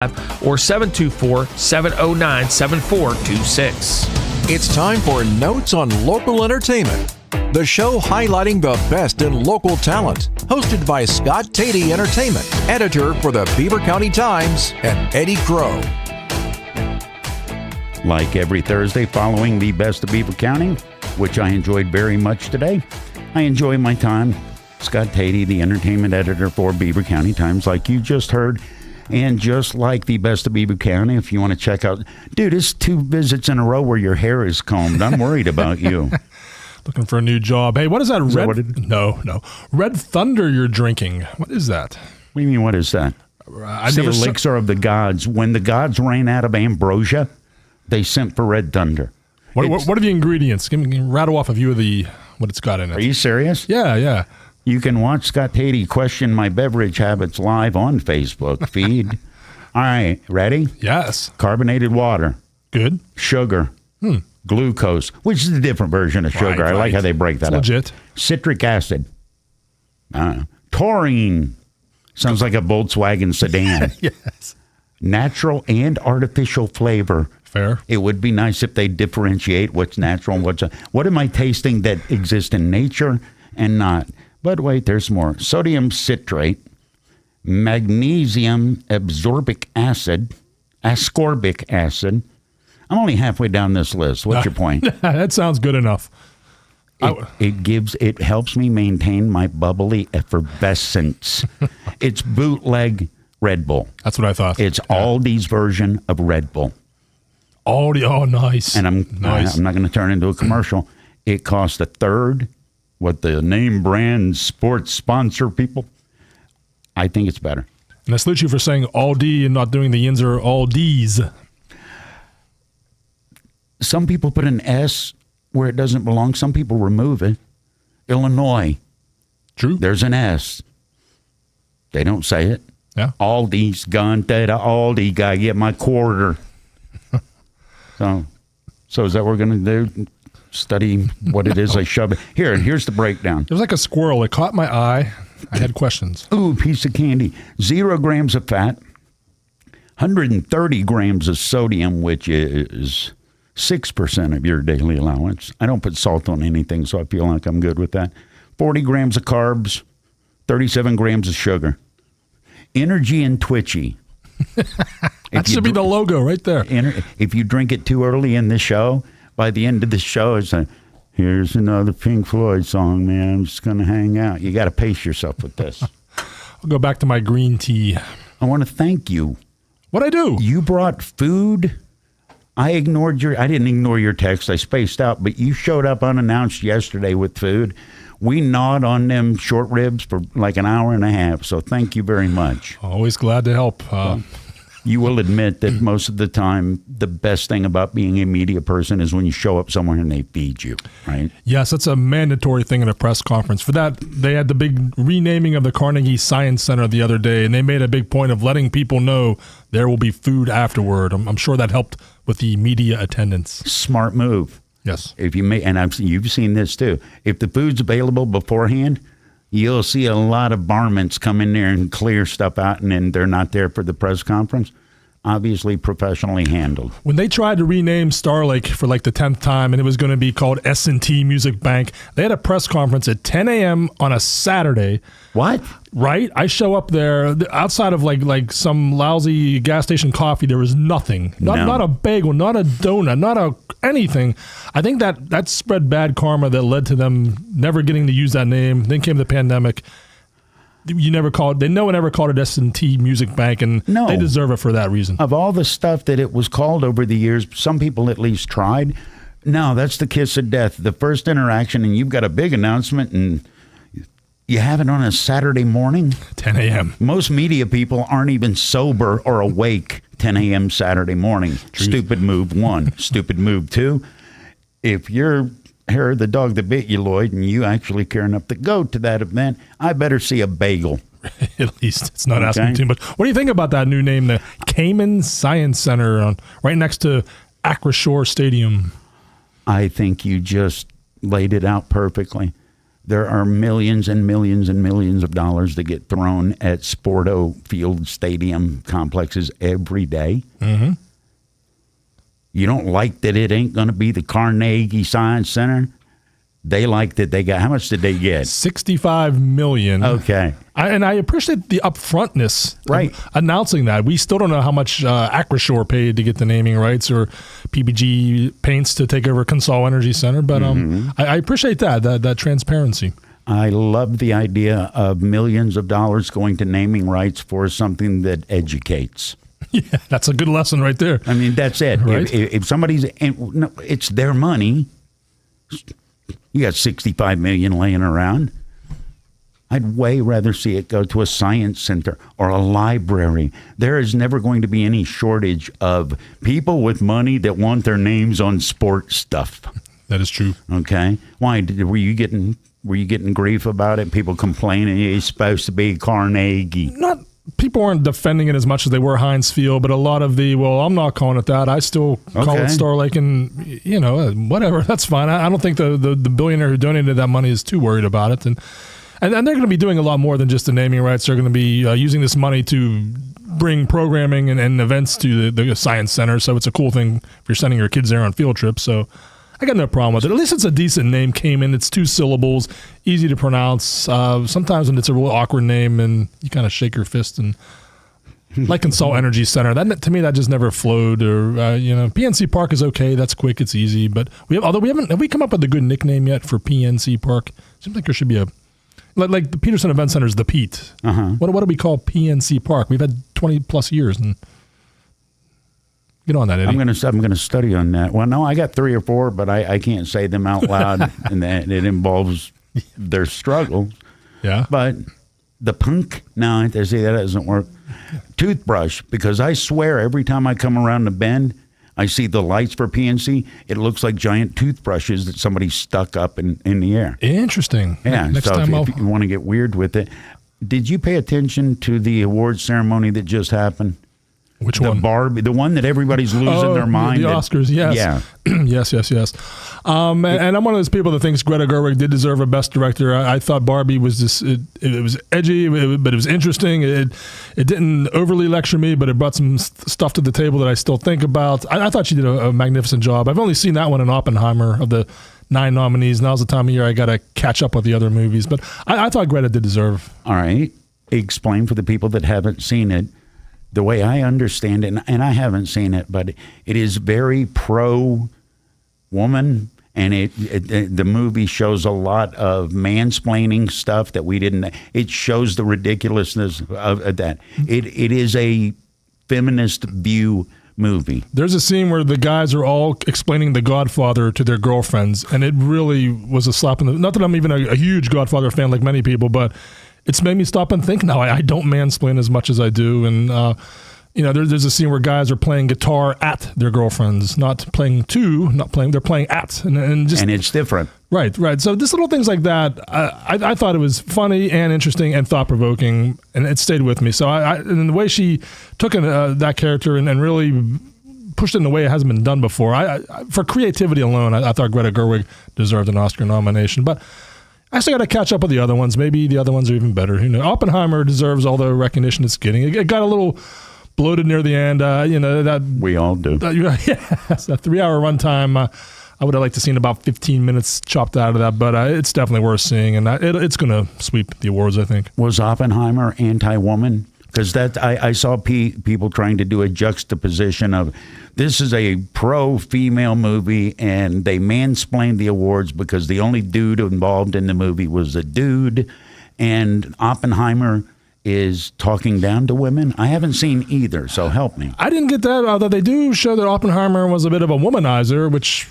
or 724-709-7426. It's time for Notes on Local Entertainment, the show highlighting the best in local talent. Hosted by Scott Tady Entertainment, editor for the Beaver County Times, and Eddie Crow. Like every Thursday following the Best of Beaver County, which I enjoyed very much today, I enjoy my time. Scott Tady, the entertainment editor for Beaver County Times, like you just heard. And just like the Best of Beaver County, if you want to check out, dude, it's 2 visits in a row where your hair is combed. I'm worried about you. Looking for a new job. Hey, what is that? No. Red Thunder you're drinking. What is that? What do you mean, what is that? It's the elixir of the gods. When the gods ran out of ambrosia, they sent for Red Thunder. What are the ingredients? Give me, rattle off a few of what it's got in it. Are you serious? Yeah. You can watch Scott Tady question my beverage habits live on Facebook feed. All right, ready? Yes. Carbonated water. Good. Sugar. Glucose, which is a different version of sugar. Right. I like how they break that legit. up. Citric acid. Taurine. Sounds like a Volkswagen sedan. Yes. Natural and artificial flavor. Fair. It would be nice if they differentiate what's natural and what am I tasting that exists in nature and not. But wait, there's more. Sodium citrate, magnesium ascorbic acid. I'm only halfway down this list. What's your point? That sounds good enough. It helps me maintain my bubbly effervescence. It's bootleg Red Bull. That's what I thought. It's Aldi's version of Red Bull. Aldi, oh, nice. And I'm not going to turn into a commercial. It costs a third what the name brand sports sponsor people. I think it's better. And I salute you for saying Aldi and not doing the yins or Aldi's. Some people put an S where it doesn't belong. Some people remove it. Illinois. True. There's an S. They don't say it. Yeah. Aldi's gone to the Aldi guy. Get my quarter. So is that what we're going to do? Study what it is I shove it. Here's the breakdown. It was like a squirrel. It caught my eye. I had questions. Ooh, piece of candy. 0 grams of fat. 130 grams of sodium, which is 6% of your daily allowance. I don't put salt on anything, so I feel like I'm good with that. 40 grams of carbs. 37 grams of sugar. Energy and twitchy. That should be the logo right there. If you drink it too early in the show, by the end of the show, it's like, here's another Pink Floyd song, man. I'm just going to hang out. You got to pace yourself with this. I'll go back to my green tea. I want to thank you. What'd I do? You brought food. I didn't ignore your text. I spaced out, but you showed up unannounced yesterday with food. We gnawed on them short ribs for like an hour and a half, so thank you very much. Always glad to help. You will admit that most of the time, the best thing about being a media person is when you show up somewhere and they feed you, right? Yes, that's a mandatory thing in a press conference. For that, they had the big renaming of the Carnegie Science Center the other day, and they made a big point of letting people know there will be food afterward. I'm sure that helped with the media attendance. Smart move. Yes. You've seen this too. If the food's available beforehand, you'll see a lot of varmints come in there and clear stuff out, and then they're not there for the press conference. Obviously professionally handled. When they tried to rename Star Lake for like the 10th time, and it was going to be called S&T Music Bank, they had a press conference at 10 a.m. on a Saturday. What? Right? I show up there, outside of like some lousy gas station coffee, there was nothing. Not a bagel, not a donut, not anything. I think that spread bad karma that led to them never getting to use that name. Then came the pandemic. No one ever called it S&T Music Bank, and they deserve it for that reason. Of all the stuff that it was called over the years, some people at least tried. No, that's the kiss of death. The first interaction, and you've got a big announcement, and you have it on a Saturday morning. 10 a.m. Most media people aren't even sober or awake 10 a.m. Saturday morning. Truth. Stupid move 1. Stupid move 2. If you're hair of the dog that bit you, Lloyd, and you actually care enough to go to that event, I better see a bagel. At least it's not asking too much. What do you think about that new name, the Cayman Science Center, right next to Acrisure Stadium? I think you just laid it out perfectly. There are millions and millions and millions of dollars that get thrown at Sporto Field stadium complexes every day. Mm-hmm. You don't like that it ain't going to be the Carnegie Science Center? They like that they got, how much did they get? $65 million. Okay. I appreciate the upfrontness right. of announcing that. We still don't know how much Acrisure paid to get the naming rights or PPG Paints to take over Consol Energy Center, but I appreciate that transparency. I love the idea of millions of dollars going to naming rights for something that educates. Yeah, that's a good lesson right there. I mean, that's it. Right? If somebody's, it's their money. You got $65 million laying around. I'd way rather see it go to a science center or a library. There is never going to be any shortage of people with money that want their names on sports stuff. That is true. Okay. Why were you getting grief about it? People complaining it's supposed to be Carnegie. Not people weren't defending it as much as they were Heinz Field, but a lot of I'm not calling it that. I still call it Star Lake, and whatever. That's fine. I don't think the billionaire who donated that money is too worried about it, and they're going to be doing a lot more than just the naming rights. They're going to be using this money to bring programming and events to the Science Center. So it's a cool thing if you're sending your kids there on field trips. So I got no problem with it. At least it's a decent name. Came in. It's 2 syllables, easy to pronounce. Sometimes when it's a real awkward name and you kind of shake your fist and like Consol Energy Center, that to me that just never flowed. Or PNC Park is okay. That's quick. It's easy. But have we come up with a good nickname yet for PNC Park? Seems like there should be a like the Peterson Event Center is the Pete. What do we call PNC Park? We've had 20 plus years and. Get on that, Eddie. I'm gonna study on that. Well, no, I got 3 or 4, but I can't say them out loud, and that it involves their struggle. Yeah. But the punk, no, they say that doesn't work. Toothbrush, because I swear every time I come around the bend, I see the lights for PNC. It looks like giant toothbrushes that somebody stuck up in the air. Interesting. Yeah. Next so time if you want to get weird with it, did you pay attention to the awards ceremony that just happened? Which one? Barbie, the one that everybody's losing their mind. The Oscars, yes. Yeah. yes. And I'm one of those people that thinks Greta Gerwig did deserve a Best Director. I thought Barbie was just, it was edgy, but it was interesting. It didn't overly lecture me, but it brought some stuff to the table that I still think about. I thought she did a magnificent job. I've only seen that one in Oppenheimer of the 9 nominees. Now's the time of year I got to catch up with the other movies. But I thought Greta did deserve. All right. Explain for the people that haven't seen it. The way I understand it, and I haven't seen it, but it is very pro-woman, and the movie shows a lot of mansplaining stuff that we didn't. It shows the ridiculousness of that. It is a feminist view movie. There's a scene where the guys are all explaining The Godfather to their girlfriends, and it really was a slap in the. Not that I'm even a huge Godfather fan like many people, but. It's made me stop and think now. I don't mansplain as much as I do. And, there's a scene where guys are playing guitar at their girlfriends, not playing to, they're playing at. And it's different. Right. So just little things like that, I thought it was funny and interesting and thought-provoking, and it stayed with me. So and the way she took that character and really pushed it in a way it hasn't been done before. For creativity alone, I thought Greta Gerwig deserved an Oscar nomination. But I still got to catch up with the other ones. Maybe the other ones are even better. Oppenheimer deserves all the recognition it's getting. It got a little bloated near the end. That we all do. That 3-hour runtime. I would have liked to seen about 15 minutes chopped out of that, but it's definitely worth seeing, and it's going to sweep the awards, I think. Was Oppenheimer anti-woman? Because I saw people trying to do a juxtaposition of this is a pro-female movie, and they mansplained the awards because the only dude involved in the movie was a dude, and Oppenheimer is talking down to women. I haven't seen either, so help me. I didn't get that, although they do show that Oppenheimer was a bit of a womanizer, which...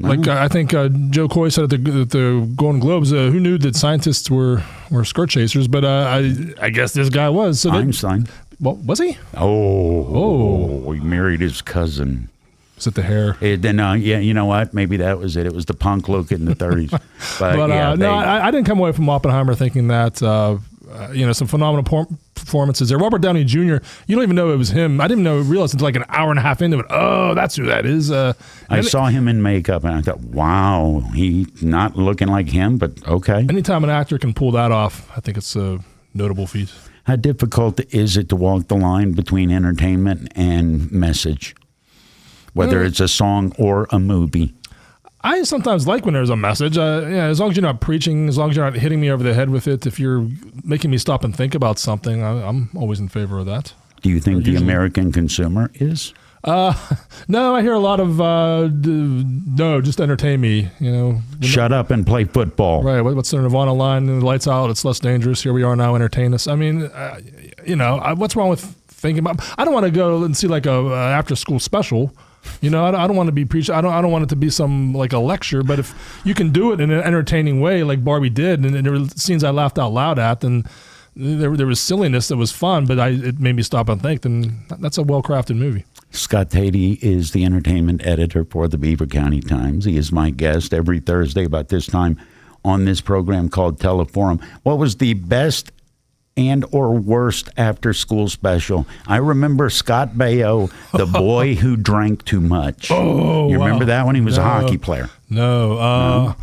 I think Joe Coy said at the Golden Globes, who knew that scientists were skirt chasers? But I guess this guy was. So Einstein. Well, was he? Oh, he married his cousin. Was it the hair? You know what? Maybe that was it. It was the punk look in the 30s. But I didn't come away from Oppenheimer thinking that, some phenomenal performances there. Robert Downey Jr., you don't even know it was him. I didn't realize until like an hour and a half into it. Oh, that's who that is. I saw him in makeup, and I thought, wow, he's not looking like him, but okay. Anytime an actor can pull that off, I think it's a notable feat. How difficult is it to walk the line between entertainment and message, whether it's a song or a movie? I sometimes like when there's a message. As long as you're not preaching, as long as you're not hitting me over the head with it, if you're making me stop and think about something, I'm always in favor of that. Do you think the American consumer is? No, I hear a lot of, no, just entertain me, Shut up and play football. Right, what's the Nirvana line? The lights out, it's less dangerous. Here we are now, entertain us. I mean, what's wrong with thinking about, I don't want to go and see like a after-school special. I don't want to be preached. I don't want it to be some like a lecture. But if you can do it in an entertaining way, like Barbie did, and there were scenes I laughed out loud at, then there was silliness that was fun, but it made me stop and think. Then that's a well-crafted movie. Scott Tady is the entertainment editor for the Beaver County Times. He is my guest every Thursday about this time on this program called Teleforum. What was the best and or worst after school special? I remember Scott Baio, the boy who drank too much. Oh, you remember that one? He was a hockey player. No.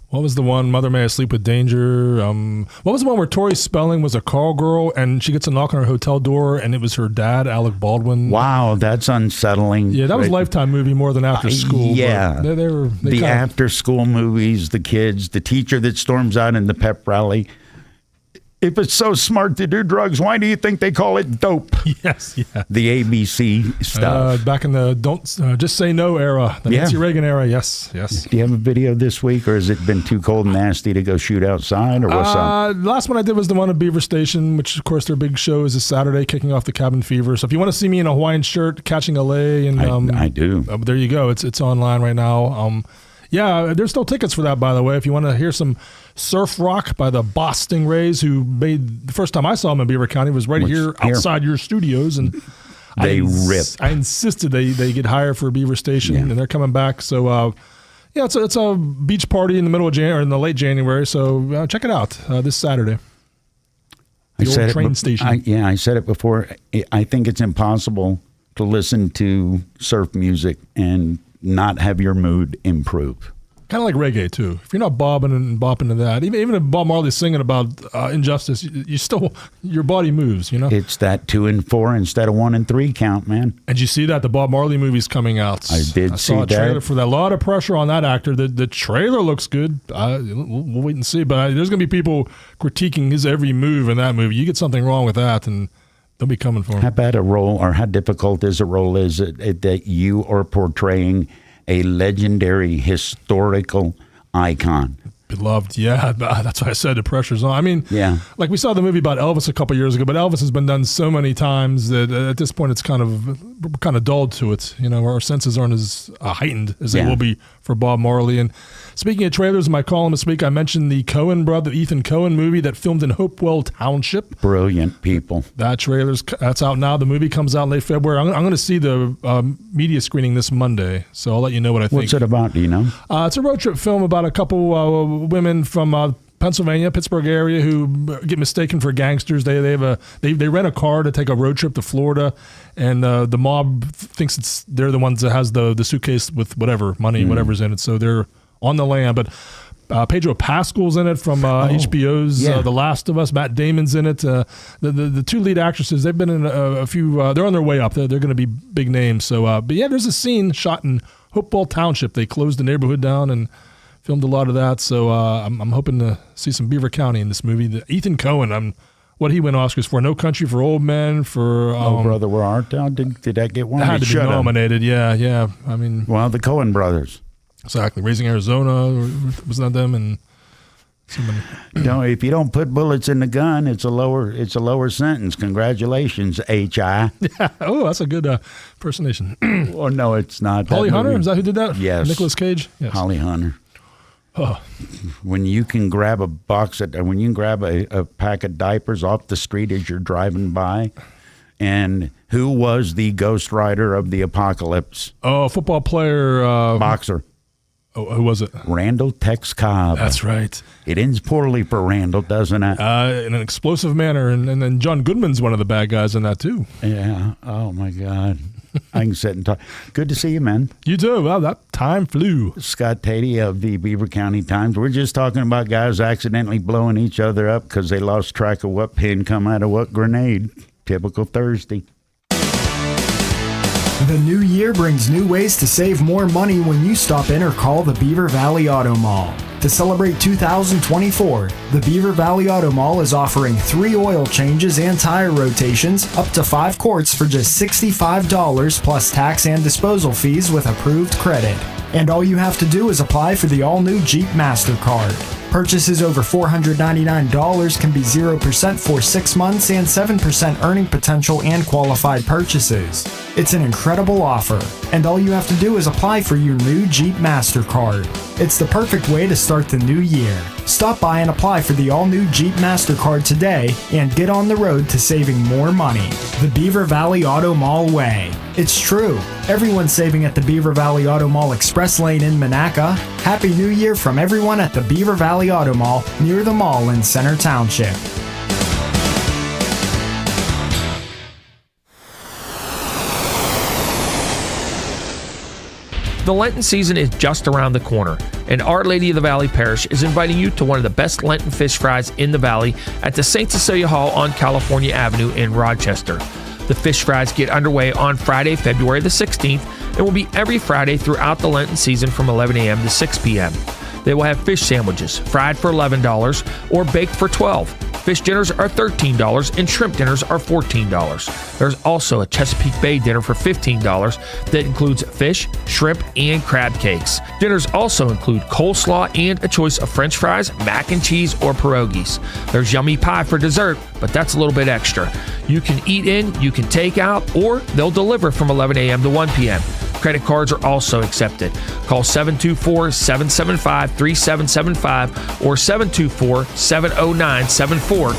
What was the one? Mother May I Sleep with Danger. What was the one where Tori Spelling was a call girl and she gets a knock on her hotel door and it was her dad, Alec Baldwin? Wow, that's unsettling. Yeah, that was a Lifetime movie more than After School. Yeah, the after school movies, the kids, the teacher that storms out in the pep rally. If it's so smart to do drugs, why do you think they call it dope? Yes, yeah. The ABC stuff. Back in the Just Say No era, the Nancy Reagan era, yes. Do you have a video this week, or has it been too cold and nasty to go shoot outside, or what's up? The last one I did was the one at Beaver Station, which, of course, their big show is this Saturday, kicking off the Cabin Fever. So if you want to see me in a Hawaiian shirt, catching a lay, and I do. There you go. It's online right now. Yeah, there's still tickets for that, by the way. If you want to hear some surf rock by the Boss Stingrays, who made the first time I saw them in Beaver County was here outside your studios, and they ripped. I insisted they get hired for Beaver Station, and they're coming back. So it's a beach party in the middle of January, or in the late January. So check it out this Saturday. The old train station. I said it before. I think it's impossible to listen to surf music and not have your mood improve. Kind of like reggae too. If you're not bobbing and bopping to that, even if Bob Marley's singing about injustice, you still, your body moves. It's that 2 and 4 instead of 1 and 3 count, man. And you see that the Bob Marley movie's coming out. I saw a trailer for that. A lot of pressure on that actor. The trailer looks good. We'll wait and see. But there's going to be people critiquing his every move in that movie. You get something wrong with that, and they'll be coming for him. How bad a role, or how difficult is a role is it that you are portraying a legendary historical icon? Beloved, yeah. That's why I said the pressure's on. I mean, like we saw the movie about Elvis a couple years ago, but Elvis has been done so many times that at this point it's kind of dulled to it. Our senses aren't as heightened as they will be for Bob Marley. And speaking of trailers, in my column this week, I mentioned the Ethan Coen movie that filmed in Hopewell Township. Brilliant people. That's out now. The movie comes out in late February. I'm going to see the media screening this Monday, so I'll let you know what I think. What's it about? Do you know? It's a road trip film about a couple women from Pennsylvania, Pittsburgh area, who get mistaken for gangsters. They rent a car to take a road trip to Florida, and the mob thinks they're the ones that has the suitcase with whatever money, whatever's in it. So they're on the lam. But Pedro Pascal's in it from HBO's The Last of Us. Matt Damon's in it. The two lead actresses, they've been in a few. They're on their way up. They're going to be big names. So, but yeah, there's a scene shot in Hopewell Township. They closed the neighborhood down and filmed a lot of that. So I'm hoping to see some Beaver County in this movie. Ethan Coen, what he win Oscars for? No Country for Old Men, for Oh Brother Where Art Thou? Did that get one? That had to be nominated. Yeah. I mean, well, the Coen brothers. Exactly. Raising Arizona, wasn't that them? And so many. If you don't put bullets in the gun, it's a lower sentence. Congratulations, H.I. Yeah. Oh, that's a good impersonation. Oh no, it's not. Holly Hunter, is that who did that? Yes. Nicolas Cage. Yes. Holly Hunter. Oh. When you can grab a pack of diapers off the street as you're driving by, and who was the Ghost Rider of the Apocalypse? Oh, football player. Boxer. Oh, who was it? Randall Tex Cobb. That's right. It ends poorly for Randall, doesn't it? In an explosive manner. And then John Goodman's one of the bad guys in that, too. Yeah. Oh, my God. I can sit and talk. Good to see you, man. You too. Well, that time flew. Scott Tady of the Beaver County Times. We're just talking about guys accidentally blowing each other up because they lost track of what pin come out of what grenade. Typical Thursday. The new year brings new ways to save more money when you stop in or call the Beaver Valley Auto Mall. To celebrate 2024, the Beaver Valley Auto Mall is offering 3 oil changes and tire rotations up to 5 quarts for just $65 plus tax and disposal fees with approved credit. And all you have to do is apply for the all-new Jeep MasterCard. Purchases over $499 can be 0% for 6 months and 7% earning potential and qualified purchases. It's an incredible offer, and all you have to do is apply for your new Jeep MasterCard. It's the perfect way to start the new year. Stop by and apply for the all-new Jeep MasterCard today and get on the road to saving more money. The Beaver Valley Auto Mall way. It's true. Everyone's saving at the Beaver Valley Auto Mall Express Lane in Monaca. Happy New Year from everyone at the Beaver Valley Auto Mall near the mall in Center Township. The Lenten season is just around the corner, and Our Lady of the Valley Parish is inviting you to one of the best Lenten fish fries in the Valley at the St. Cecilia Hall on California Avenue in Rochester. The fish fries get underway on Friday, February the 16th, and will be every Friday throughout the Lenten season from 11 a.m. to 6 p.m. They will have fish sandwiches, fried for $11 or baked for $12. Fish dinners are $13 and shrimp dinners are $14. There's also a Chesapeake Bay dinner for $15 that includes fish, shrimp, and crab cakes. Dinners also include coleslaw and a choice of French fries, mac and cheese, or pierogies. There's yummy pie for dessert, but that's a little bit extra. You can eat in, you can take out, or they'll deliver from 11 a.m. to 1 p.m. Credit cards are also accepted. Call 724-775-3775 or 724-709-74